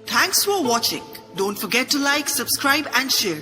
Thanks for watching. Don't forget to like, subscribe and share.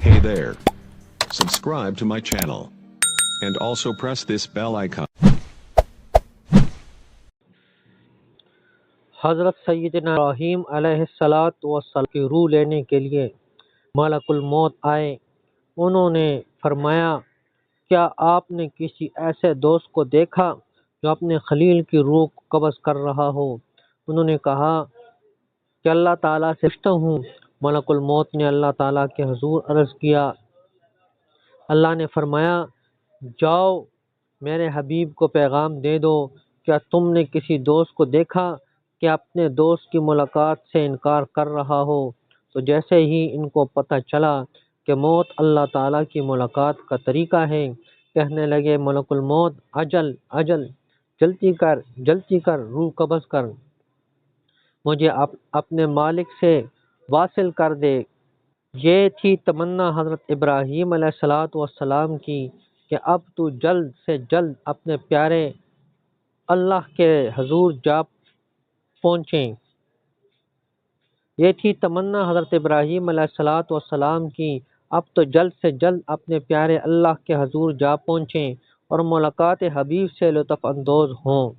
Hey there. Subscribe to my channel. And also press this bell icon. حضرت سیدنا ابراہیم علیہ السلام کی روح لینے کے لیے ملک الموت آئے۔ انہوں نے فرمایا، کیا آپ نے کسی ایسے دوست کو دیکھا جو اپنے خلیل کی روح کو قبض کر رہا ہو؟ انہوں نے کہا کہ اللہ تعالیٰ سے پوچھتا ہوں۔ ملک الموت نے اللہ تعالیٰ کے حضور عرض کیا، اللہ نے فرمایا، جاؤ میرے حبیب کو پیغام دے دو، کیا تم نے کسی دوست کو دیکھا کہ اپنے دوست کی ملاقات سے انکار کر رہا ہو؟ تو جیسے ہی ان کو پتہ چلا کہ موت اللہ تعالیٰ کی ملاقات کا طریقہ ہے، کہنے لگے ملک الموت، اجل اجل، جلدی کر روح قبض کر، مجھے اپنے مالک سے واصل کر دے۔ یہ تھی تمنا حضرت ابراہیم علیہ السلام کی کہ اب تو جلد سے جلد اپنے پیارے اللہ کے حضور جا پہنچیں۔ یہ تھی تمنا حضرت ابراہیم علیہ السلام کی، اب تو جلد سے جلد اپنے پیارے اللہ کے حضور جا پہنچیں اور ملاقات حبیب سے لطف اندوز ہوں۔